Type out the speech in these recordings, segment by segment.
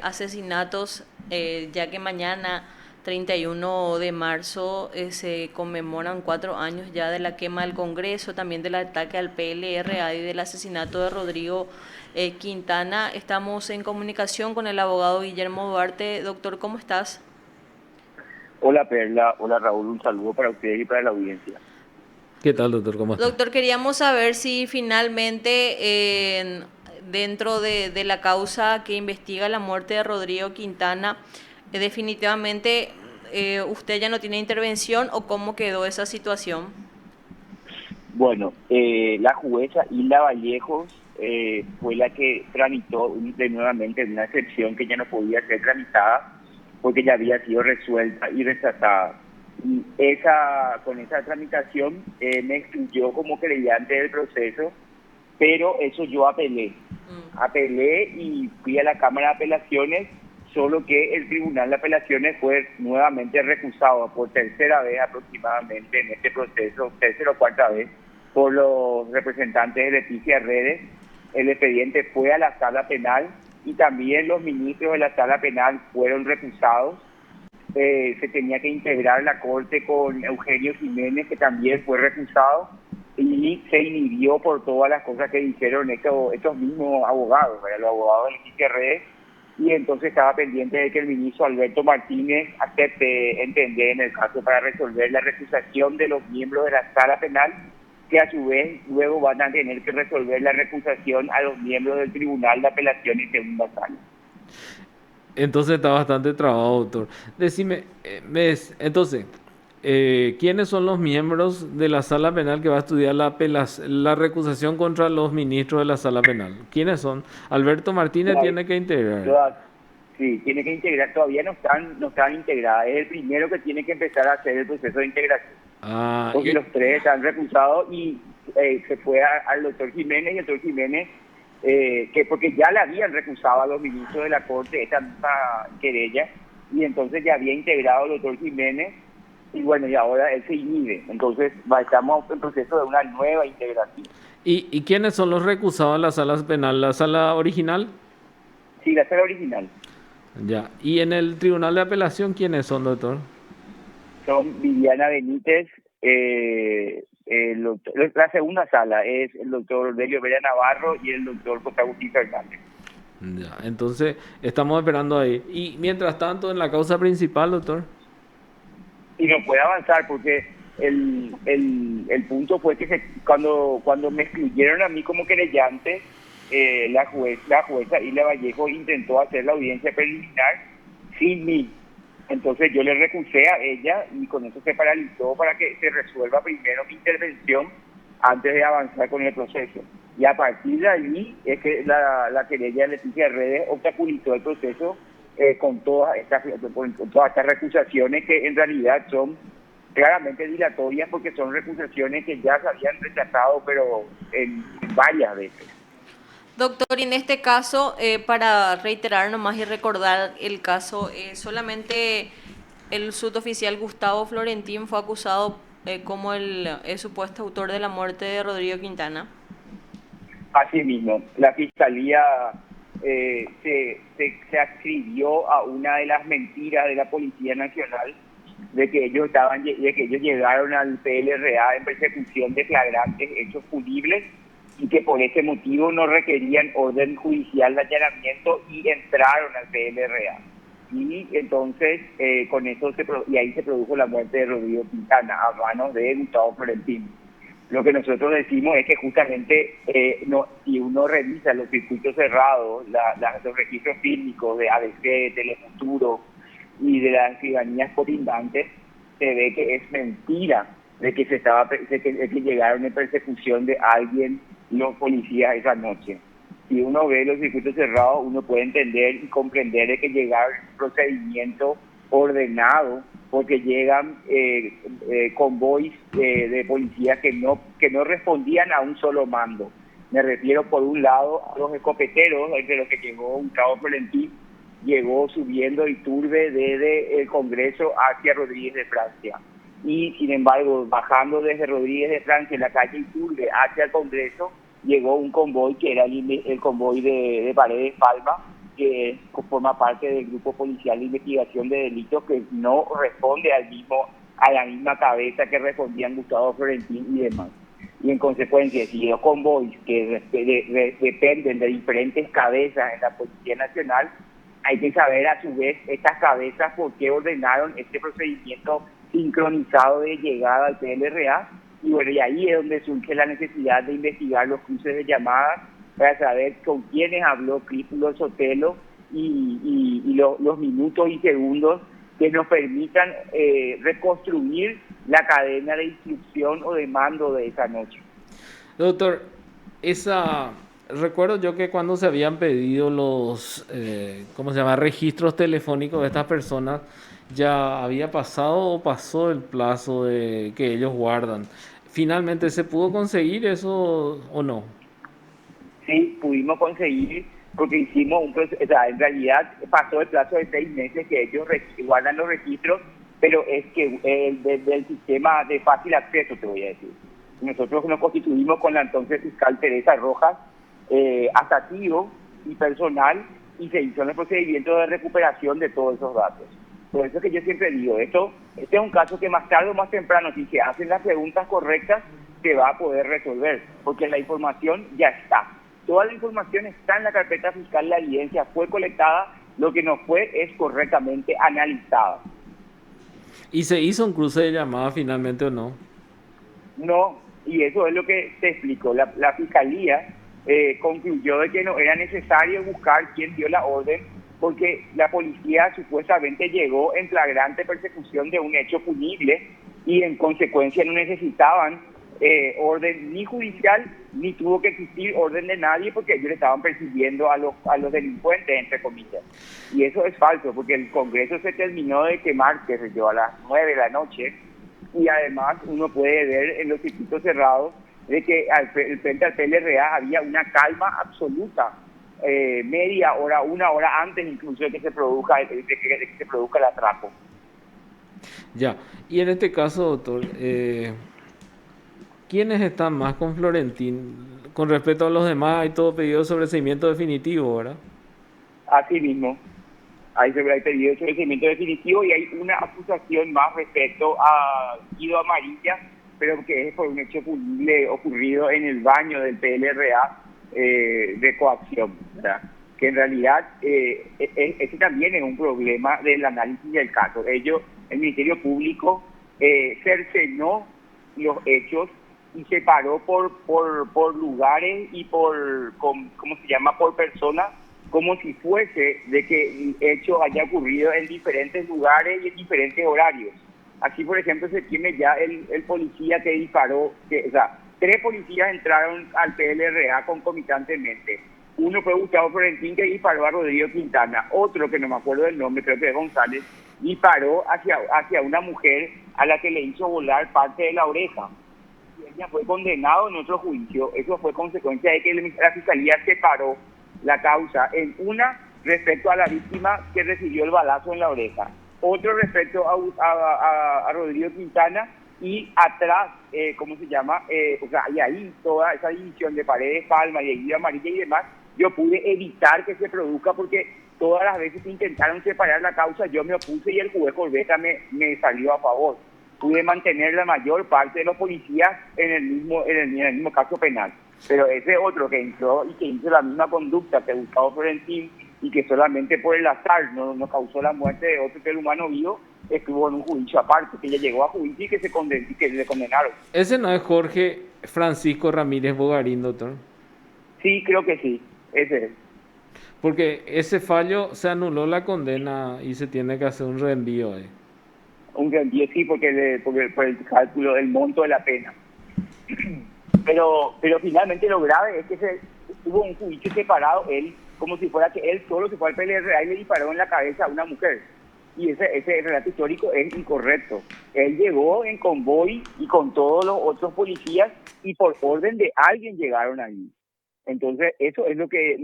asesinatos, ya que mañana, 31 de marzo, se conmemoran 4 años ya de la quema del Congreso, también del ataque al PLRA y del asesinato de Rodrigo Quintana. Estamos en comunicación con el abogado Guillermo Duarte. Doctor, ¿cómo estás? Hola Perla, hola Raúl, un saludo para ustedes y para la audiencia. ¿Qué tal, doctor? ¿Cómo está? Doctor, queríamos saber si finalmente, dentro de la causa que investiga la muerte de Rodrigo Quintana, definitivamente usted ya no tiene intervención, o cómo quedó esa situación. Bueno, la jueza Hilda Vallejos fue la que tramitó de nuevamente una excepción que ya no podía ser tramitada porque ya había sido resuelta y rechazada. Y con esa tramitación me excluyó como creyente del proceso, pero eso yo apelé y fui a la Cámara de Apelaciones, solo que el Tribunal de Apelaciones fue nuevamente recusado por tercera vez aproximadamente en este proceso, tercera o cuarta vez, por los representantes de Leticia Redes. El expediente fue a la sala penal y también los ministros de la sala penal fueron recusados. Se tenía que integrar la corte con Eugenio Jiménez, que también fue recusado, y se inhibió por todas las cosas que dijeron estos mismos abogados, ¿verdad? Los abogados del XRD, y entonces estaba pendiente de que el ministro Alberto Martínez acepte entender en el caso para resolver la recusación de los miembros de la sala penal, que a su vez luego van a tener que resolver la recusación a los miembros del Tribunal de Apelación en segunda sala. Entonces está bastante trabado, doctor. Decime, entonces, ¿quiénes son los miembros de la sala penal que va a estudiar la recusación contra los ministros de la sala penal? ¿Quiénes son? Alberto Martínez Todavía, tiene que integrar. todas- sí, tiene que integrar, todavía no están integradas. Es el primero que tiene que empezar a hacer el proceso de integración. Ah, Porque los tres están recusados y se fue al doctor Jiménez, y el doctor Jiménez, que porque ya le habían recusado a los ministros de la Corte esta misma querella, y entonces ya había integrado el doctor Jiménez, y bueno, y ahora él se inhibe. Entonces estamos en proceso de una nueva integración. ¿y quiénes son los recusados en la sala penal? ¿La sala original? Sí, la sala original. Ya. ¿Y en el tribunal de apelación quiénes son, doctor? Son Viviana Benítez, la segunda sala es el doctor Delio Vera Navarro y el doctor José Agustín Fernández. Ya. Entonces, estamos esperando ahí. Y mientras tanto, en la causa principal, doctor. Y no puede avanzar porque el punto fue que cuando me excluyeron a mí como querellante, la jueza Hilda Vallejo intentó hacer la audiencia preliminar sin mí. Entonces yo le recusé a ella y con eso se paralizó para que se resuelva primero mi intervención antes de avanzar con el proceso. Y a partir de ahí es que la querella de Leticia Redes obstaculizó el proceso, con todas estas recusaciones que en realidad son claramente dilatorias, porque son recusaciones que ya se habían rechazado, pero en varias veces. Doctor, y en este caso, para reiterar nomás y recordar el caso, solamente el suboficial Gustavo Florentín fue acusado como el supuesto autor de la muerte de Rodrigo Quintana. Asimismo, la fiscalía se adscribió a una de las mentiras de la Policía Nacional, de que ellos llegaron al PLRA en persecución de flagrantes hechos punibles, y que por ese motivo no requerían orden judicial de allanamiento y entraron al PLRA. Y entonces y ahí se produjo la muerte de Rodrigo Quintana a manos de Gustavo Florentín. Lo que nosotros decimos es que justamente, si uno revisa los circuitos cerrados, los registros fílmicos de ABC, de Telefuturo y de las escribanías colindantes, se ve que es mentira de que de que llegaron en persecución de alguien los policías esa noche. Si uno ve los circuitos cerrados, uno puede entender y comprender de que llegaron en un procedimiento ordenado, porque llegan convoys de policías que no respondían a un solo mando. Me refiero, por un lado, a los escopeteros, entre los que llegó Gustavo Florentín, llegó subiendo Iturbe desde el Congreso hacia Rodríguez de Francia. Y, sin embargo, bajando desde Rodríguez de Francia en la calle Iturbe hacia el Congreso, llegó un convoy que era el convoy de Paredes Palma, que forma parte del Grupo Policial de Investigación de Delitos, que no responde a la misma cabeza que respondían Gustavo Florentín y demás. Y en consecuencia, si los convoys que dependen de diferentes cabezas en la Policía Nacional, hay que saber a su vez estas cabezas por qué ordenaron este procedimiento sincronizado de llegada al PLRA. Y bueno, y ahí es donde surge la necesidad de investigar los cruces de llamadas para saber con quiénes habló Crípulo Sotelo y los minutos y segundos que nos permitan reconstruir la cadena de instrucción o de mando de esa noche. Doctor, recuerdo yo que cuando se habían pedido los, ¿cómo se llama?, registros telefónicos de estas personas, ya había pasado o pasó el plazo que ellos guardan. ¿Finalmente se pudo conseguir eso o no? Sí, pudimos conseguir, porque hicimos un proceso, o sea, en realidad pasó el plazo de 6 meses que ellos guardan los registros, pero es que desde el sistema de fácil acceso, te voy a decir. Nosotros nos constituimos con la entonces fiscal Teresa Rojas, atativo y personal, y se hizo el procedimiento de recuperación de todos esos datos. Por eso es que yo siempre digo, este es un caso que más tarde o más temprano, si se hacen las preguntas correctas, se va a poder resolver, porque la información ya está. Toda la información está en la carpeta fiscal, la evidencia fue colectada, lo que no fue es correctamente analizada. ¿Y se hizo un cruce de llamadas finalmente o no? No, y eso es lo que te explico. La fiscalía concluyó de que no era necesario buscar quién dio la orden, porque la policía supuestamente llegó en flagrante persecución de un hecho punible y en consecuencia no necesitaban orden ni judicial, ni tuvo que existir orden de nadie, porque ellos estaban persiguiendo a los delincuentes, entre comillas. Y eso es falso, porque el Congreso se terminó de quemar, qué sé yo, a las 9 de la noche, y además uno puede ver en los circuitos cerrados de que frente al PLRA había una calma absoluta, media hora, 1 hora antes incluso de que se produzca el atraco. Ya, y en este caso, doctor, ¿quiénes están más con Florentín? Con respecto a los demás, hay todo pedido de sobreseimiento definitivo, ¿verdad? Así mismo, hay pedido de sobreseimiento definitivo y hay una acusación más respecto a Guido Amarilla, pero que es por un hecho punible ocurrido en el baño del PLRA de coacción, ¿verdad? Que en realidad ese también es un problema del análisis del caso. El Ministerio Público cercenó los hechos y separó por lugares y ¿cómo se llama?, por personas, como si fuese de que el hecho haya ocurrido en diferentes lugares y en diferentes horarios. Así, por ejemplo, se tiene ya el policía que disparó, o sea, 3 policías entraron al PLRA concomitantemente. Uno fue Gustavo Florentín, que disparó a Rodrigo Quintana. Otro, que no me acuerdo del nombre, creo que es González, disparó hacia una mujer a la que le hizo volar parte de la oreja. Y ella fue condenado en otro juicio. Eso fue consecuencia de que la Fiscalía separó la causa en una respecto a la víctima que recibió el balazo en la oreja, otro respecto a Rodrigo Quintana, y atrás, ¿cómo se llama? O sea, y ahí toda esa división de Paredes Palma y de Guido Amarilla y demás, yo pude evitar que se produzca, porque todas las veces que intentaron separar la causa, yo me opuse y el juez Corbeta me salió a favor. Pude mantener la mayor parte de los policías en el mismo caso penal. Pero ese otro que entró y que hizo la misma conducta que Gustavo Florentín, y que solamente por el azar no causó la muerte de otro ser humano vivo, estuvo en un juicio aparte, que ya llegó a juicio y que le condenaron. ¿Ese no es Jorge Francisco Ramírez Bogarín, doctor? Sí, creo que sí, ese es. Porque ese fallo se anuló la condena y se tiene que hacer un reenvío ahí. Un reenvío, sí, porque por el cálculo del monto de la pena. Pero finalmente lo grave es que hubo un juicio separado, él, como si fuera que él solo se fue al PLRA y le disparó en la cabeza a una mujer. Y ese relato histórico es incorrecto. Él llegó en convoy y con todos los otros policías, y por orden de alguien llegaron ahí. Entonces, eso es lo que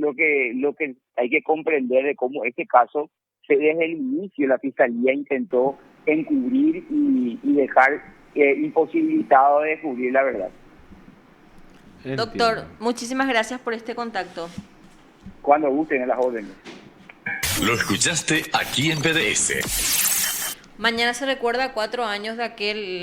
hay que comprender de cómo este caso, desde el inicio, la Fiscalía intentó encubrir y dejar imposibilitado de descubrir la verdad. Doctor, muchísimas gracias por este contacto. Cuando gusten, a las órdenes. Lo escuchaste aquí en PDS. Mañana se recuerda 4 años de aquel